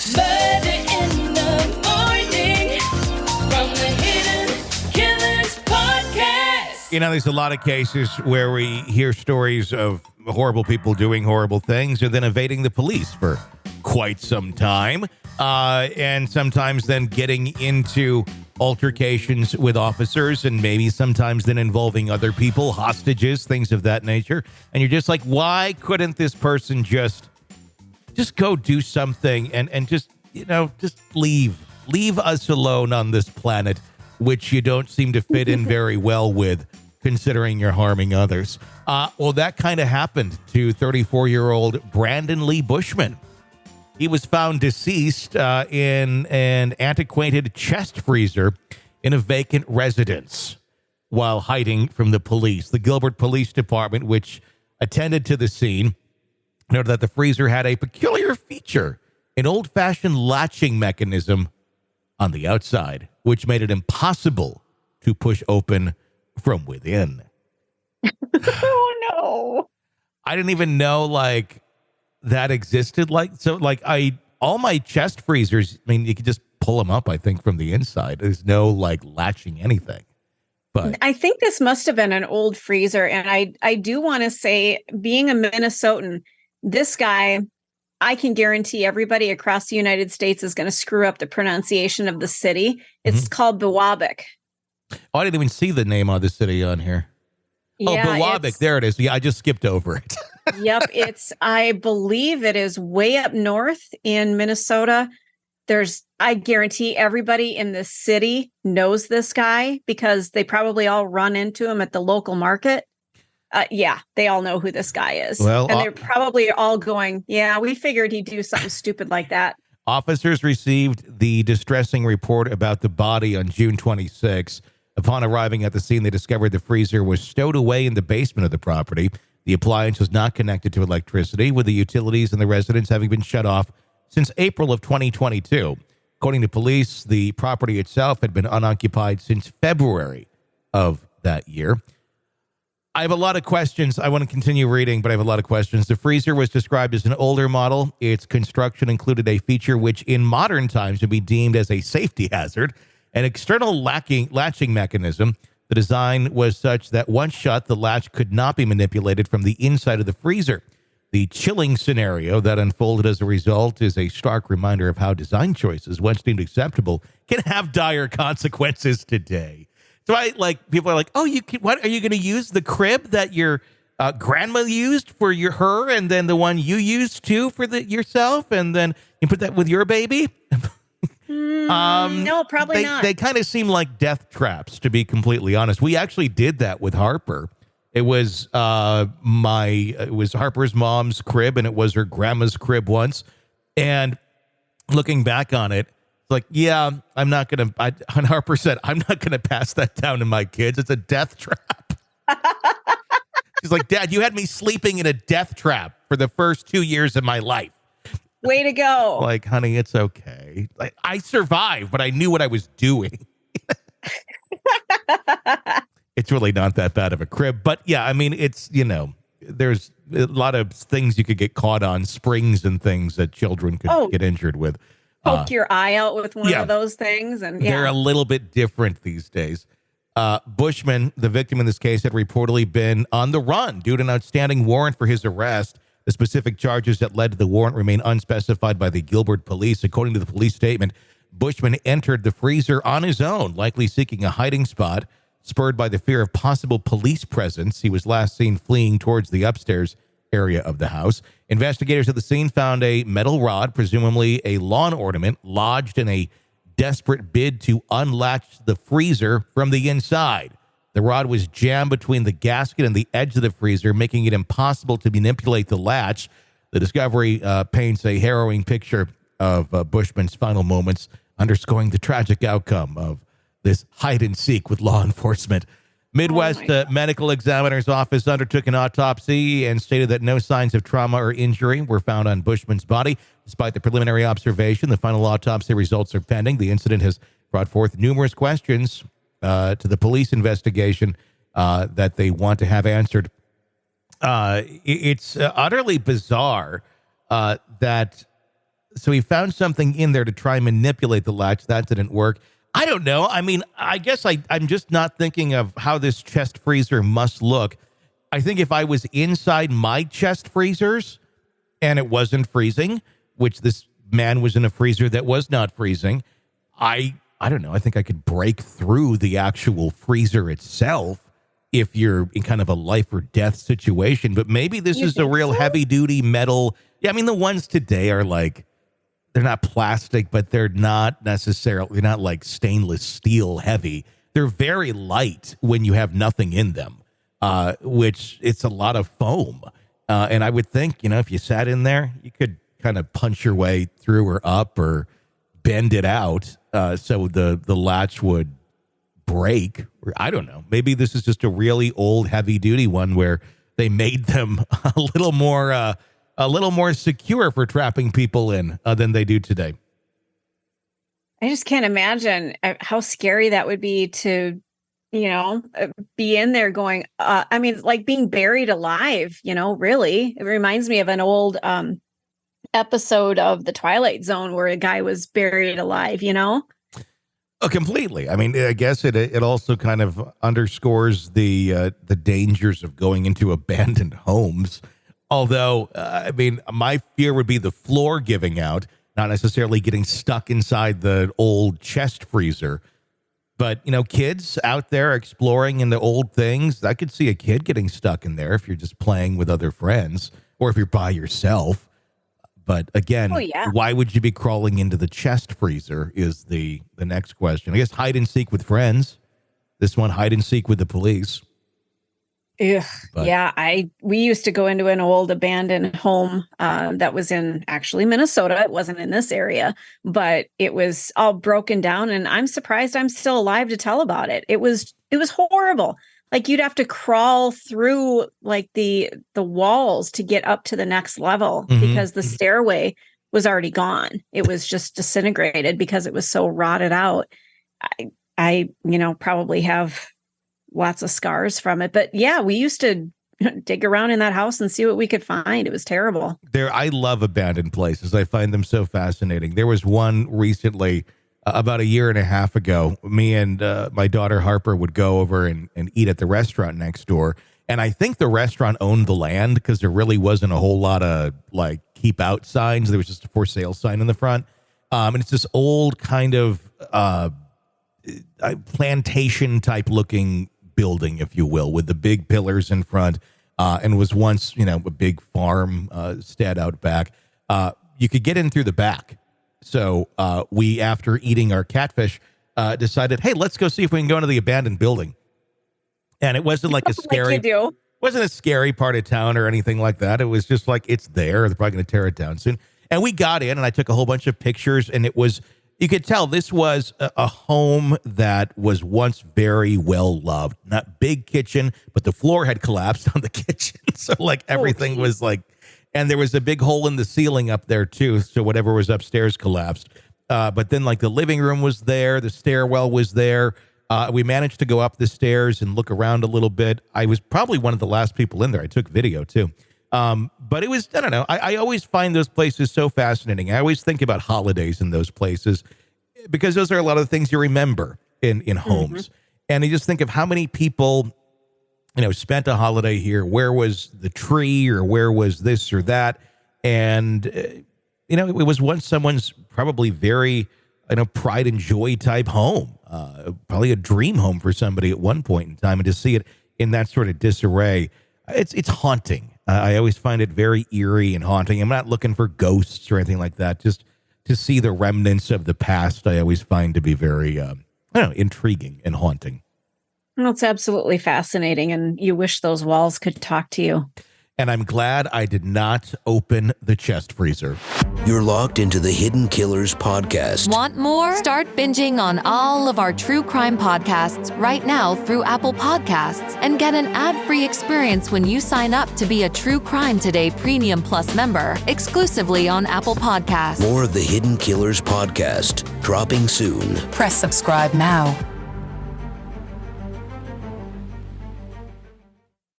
Murder in the morning from the Hidden Killers podcast. You know, there's a lot of cases where we hear stories of horrible people doing horrible things and then evading the police for quite some time. And sometimes then getting into altercations with officers and maybe sometimes then involving other people, hostages, things of that nature. And you're just like, why couldn't this person just go do something and just leave us alone on this planet, which you don't seem to fit in very well with, considering you're harming others. Well, that kind of happened to 34-year-old Brandon Lee Buschman. He was found deceased in an antiquated chest freezer in a vacant residence while hiding from the police. The Gilbert Police Department, which attended to the scene, noted that the freezer had a peculiar feature, an old-fashioned latching mechanism on the outside, which made it impossible to push open from within. Oh, no. I didn't even know, that existed. All my chest freezers, I mean, you could just pull them up, I think, from the inside. There's no, latching anything. But I think this must have been an old freezer. And I do want to say, being a Minnesotan, this guy, I can guarantee everybody across the United States is going to screw up the pronunciation of the city. It's called Biwabik. Oh, I didn't even see the name of the city on here. Yeah, Biwabik. There it is. Yeah, I just skipped over it. Yep. I believe it is way up north in Minnesota. I guarantee everybody in the city knows this guy because they probably all run into him at the local market. Yeah, they all know who this guy is. Well, and they're probably all going, yeah, we figured he'd do something stupid like that. Officers received the distressing report about the body on June 26. Upon arriving at the scene, they discovered the freezer was stowed away in the basement of the property. The appliance was not connected to electricity, with the utilities and the residence having been shut off since April of 2022. According to police, the property itself had been unoccupied since February of that year. I have a lot of questions. I want to continue reading, but I have a lot of questions. The freezer was described as an older model. Its construction included a feature which in modern times would be deemed as a safety hazard, an external latching mechanism. The design was such that once shut, the latch could not be manipulated from the inside of the freezer. The chilling scenario that unfolded as a result is a stark reminder of how design choices, once deemed acceptable, can have dire consequences today. So people are like, oh, what are you going to use the crib that your grandma used for her, and then the one you used too for yourself, and then you put that with your baby? No, probably not. They kind of seem like death traps, to be completely honest. We actually did that with Harper. It was Harper's mom's crib, and it was her grandma's crib once. And looking back on it, like, yeah, I'm not going to, and Harper said, I'm not going to pass that down to my kids. It's a death trap. She's like, Dad, you had me sleeping in a death trap for the first 2 years of my life. Way to go. Like, honey, it's okay. Like, I survived, but I knew what I was doing. It's really not that bad of a crib. But yeah, I mean, it's, there's a lot of things you could get caught on, springs and things that children could get injured with. Poke your eye out with one of those things. And they're a little bit different these days. Buschman, the victim in this case, had reportedly been on the run due to an outstanding warrant for his arrest. The specific charges that led to the warrant remain unspecified by the Gilbert police. According to the police statement, Buschman entered the freezer on his own, likely seeking a hiding spot. Spurred by the fear of possible police presence, he was last seen fleeing towards the upstairs area of the house. Investigators at the scene found a metal rod, presumably a lawn ornament, lodged in a desperate bid to unlatch the freezer from the inside. The rod was jammed between the gasket and the edge of the freezer, making it impossible to manipulate the latch. The discovery paints a harrowing picture of Buschman's final moments, underscoring the tragic outcome of this hide and seek with law enforcement. Midwest Medical Examiner's Office undertook an autopsy and stated that no signs of trauma or injury were found on Buschman's body. Despite the preliminary observation, the final autopsy results are pending. The incident has brought forth numerous questions to the police investigation that they want to have answered. It's utterly bizarre that So he found something in there to try and manipulate the latch. That didn't work. I don't know. I mean, I guess I'm just not thinking of how this chest freezer must look. I think if I was inside my chest freezers and it wasn't freezing, which this man was in a freezer that was not freezing, I don't know. I think I could break through the actual freezer itself if you're in kind of a life or death situation. But maybe this is a real heavy duty metal. Yeah, I mean, the ones today are like, they're not plastic, but they're not necessarily, not like stainless steel heavy. They're very light when you have nothing in them, which it's a lot of foam. And I would think, if you sat in there, you could kind of punch your way through or up or bend it out so the latch would break. Or I don't know. Maybe this is just a really old heavy duty one where they made them a little more secure for trapping people in than they do today. I just can't imagine how scary that would be to, be in there going, like being buried alive, really. It reminds me of an old episode of The Twilight Zone where a guy was buried alive, Oh, completely. I mean, I guess it also kind of underscores the dangers of going into abandoned homes. Although, my fear would be the floor giving out, not necessarily getting stuck inside the old chest freezer. But, kids out there exploring into old things, I could see a kid getting stuck in there if you're just playing with other friends or if you're by yourself. But again, Why would you be crawling into the chest freezer is the next question. I guess hide and seek with friends. This one, hide and seek with the police. Ugh, we used to go into an old abandoned home that was in actually Minnesota. It wasn't in this area, but it was all broken down, and I'm surprised I'm still alive to tell about it. It was horrible. Like you'd have to crawl through like the walls to get up to the next level because the stairway was already gone. It was just disintegrated because it was so rotted out. I probably have lots of scars from it. But yeah, we used to dig around in that house and see what we could find. It was terrible. I love abandoned places. I find them so fascinating. There was one recently, about a year and a half ago. Me and my daughter Harper would go over and eat at the restaurant next door. And I think the restaurant owned the land because there really wasn't a whole lot of like keep out signs. There was just a for sale sign in the front. And it's this old kind of plantation type looking building, if you will, with the big pillars in front, and was once, a big farm stead out back. You could get in through the back. So we, after eating our catfish, decided, hey, let's go see if we can go into the abandoned building. And it wasn't like a scary, wasn't a scary part of town or anything like that. It was just like, it's there. They're probably going to tear it down soon. And we got in and I took a whole bunch of pictures, and it was, you could tell this was a home that was once very well loved. Not big kitchen, but the floor had collapsed on the kitchen. So like everything was like, and there was a big hole in the ceiling up there too. So whatever was upstairs collapsed. But then like the living room was there. The stairwell was there. We managed to go up the stairs and look around a little bit. I was probably one of the last people in there. I took video too. But it was, I don't know. I always find those places so fascinating. I always think about holidays in those places because those are a lot of the things you remember in homes. And you just think of how many people, spent a holiday here. Where was the tree, or where was this or that? And, it was once someone's probably very, pride and joy type home, probably a dream home for somebody at one point in time. And to see it in that sort of disarray, it's haunting. I always find it very eerie and haunting. I'm not looking for ghosts or anything like that. Just to see the remnants of the past, I always find to be very, intriguing and haunting. Well, it's absolutely fascinating, and you wish those walls could talk to you. And I'm glad I did not open the chest freezer. You're locked into the Hidden Killers podcast. Want more? Start binging on all of our true crime podcasts right now through Apple Podcasts, and get an ad-free experience when you sign up to be a True Crime Today Premium Plus member, exclusively on Apple Podcasts. More of the Hidden Killers podcast, dropping soon. Press subscribe now.